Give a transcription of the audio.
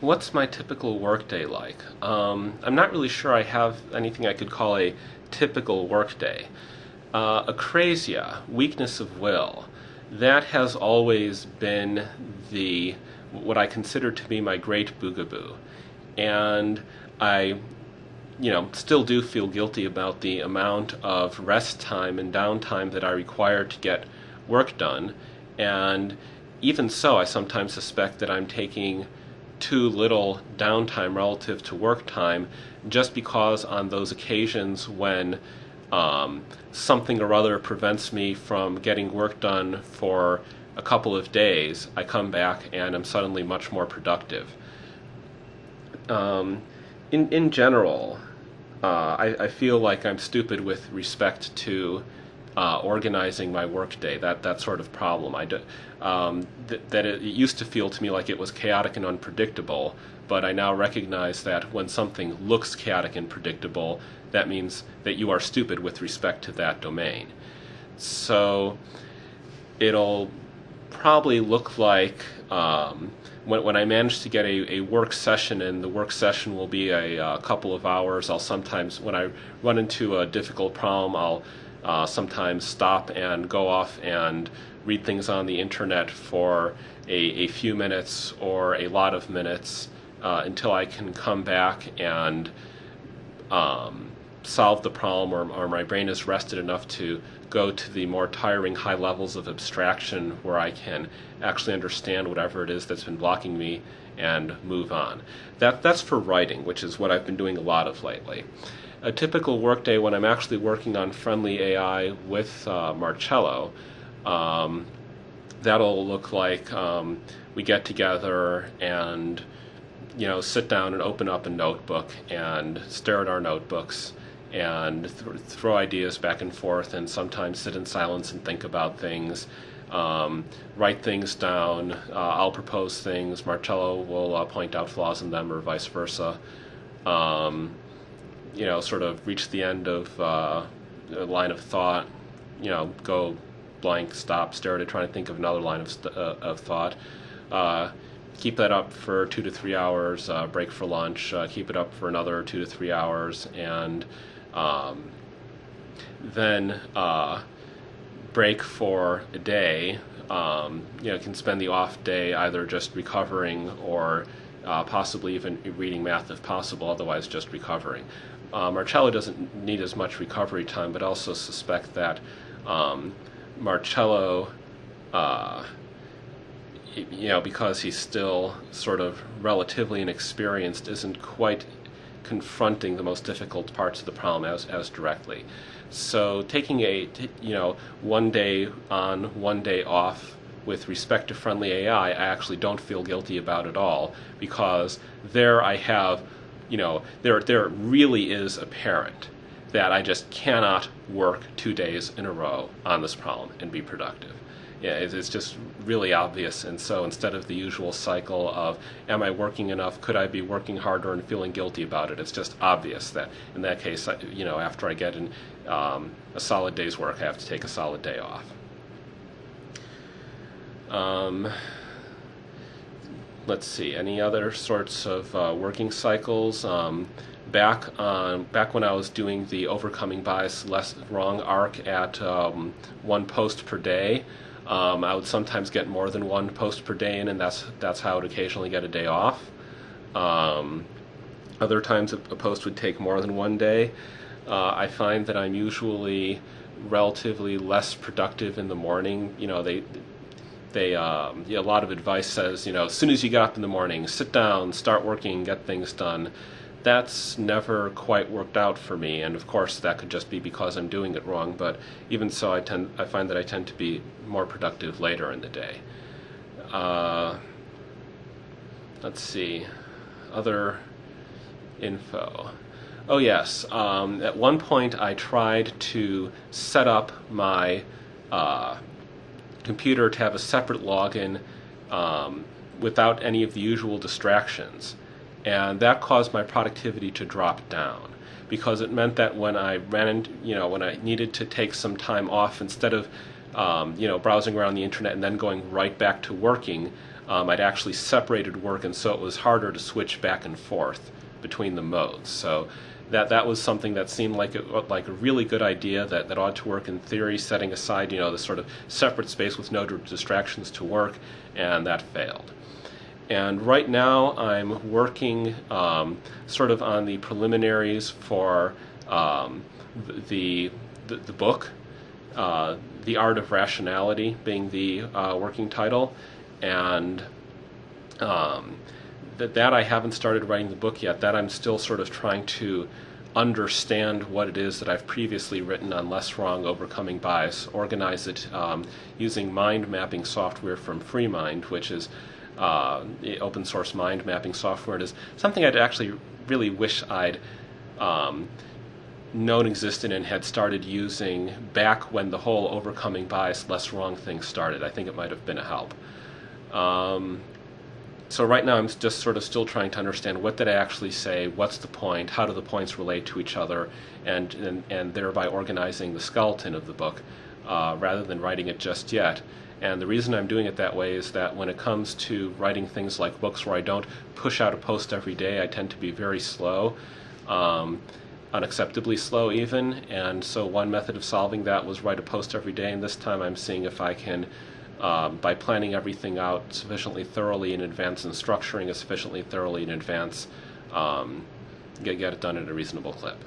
What's my typical workday like? I'm not really sure I have anything I could call a typical workday. Acrasia, weakness of will, that has always been the what I consider to be my great boogaboo, and I, still do feel guilty about the amount of rest time and downtime that I require to get work done, and even so, I sometimes suspect that I'm taking too little downtime relative to work time just because on those occasions when something or other prevents me from getting work done for a couple of days, I come back and I'm suddenly much more productive. In general, I feel like I'm stupid with respect to organizing my workday. That sort of problem. That it used to feel to me like it was chaotic and unpredictable, but I now recognize that when something looks chaotic and predictable, that means that you are stupid with respect to that domain. So it'll probably look like when I manage to get a work session, and the work session will be a couple of hours. I'll sometimes, when I run into a difficult problem, I'll sometimes stop and go off and read things on the internet for a few minutes or a lot of minutes until I can come back and solve the problem, or my brain is rested enough to go to the more tiring high levels of abstraction where I can actually understand whatever it is that's been blocking me and move on. That's for writing, which is what I've been doing a lot of lately. A typical workday when I'm actually working on friendly AI with Marcello, that'll look like we get together and sit down and open up a notebook and stare at our notebooks and throw ideas back and forth, and sometimes sit in silence and think about things, write things down. I'll propose things. Marcello will point out flaws in them, or vice versa. Sort of reach the end of a line of thought, go blank, stop, stare at it, trying to think of another line of thought. Keep that up for 2 to 3 hours, break for lunch, keep it up for another 2 to 3 hours, and then break for a day. Can spend the off day either just recovering or possibly even reading math if possible, otherwise just recovering. Marcello doesn't need as much recovery time, but also suspect that Marcello, because he's still sort of relatively inexperienced, isn't quite confronting the most difficult parts of the problem as directly. So taking one day on, one day off with respect to friendly AI, I actually don't feel guilty about at all, because there I have, there really is apparent that I just cannot work 2 days in a row on this problem and be productive. Yeah, it's just really obvious, and so instead of the usual cycle of, am I working enough, could I be working harder, and feeling guilty about it, it's just obvious that in that case, after I get in a solid day's work, I have to take a solid day off. Let's see, any other sorts of working cycles? Back when I was doing the Overcoming Bias Less Wrong arc at 1 post per day, I would sometimes get more than 1 post per day in, and that's how I would occasionally get a day off. Other times a post would take more than 1 day. I find that I'm usually relatively less productive in the morning. A lot of advice says, as soon as you get up in the morning, sit down, start working, get things done. That's never quite worked out for me, and of course that could just be because I'm doing it wrong, but even so I find that I tend to be more productive later in the day. Let's see, other info. Oh yes, at one point I tried to set up my computer to have a separate login without any of the usual distractions. And that caused my productivity to drop down, because it meant that when I when I needed to take some time off, instead of browsing around the internet and then going right back to working, I'd actually separated work, and so it was harder to switch back and forth between the modes. So that was something that seemed like a really good idea that ought to work in theory, setting aside this sort of separate space with no distractions to work, and that failed. And right now I'm working sort of on the preliminaries for the book, The Art of Rationality being the working title, and that I haven't started writing the book yet. That I'm still sort of trying to understand what it is that I've previously written on Less Wrong, Overcoming Bias, organize it using mind mapping software from FreeMind, which is open source mind mapping software. It is something I'd actually really wish I'd known existed and had started using back when the whole overcoming bias, less wrong thing started. I think it might have been a help. So right now I'm just sort of still trying to understand what did I actually say, what's the point, how do the points relate to each other, and thereby organizing the skeleton of the book rather than writing it just yet. And the reason I'm doing it that way is that when it comes to writing things like books where I don't push out a post every day, I tend to be very slow, unacceptably slow even. And so one method of solving that was write a post every day, and this time I'm seeing if I can, by planning everything out sufficiently thoroughly in advance and structuring it sufficiently thoroughly in advance, get it done at a reasonable clip.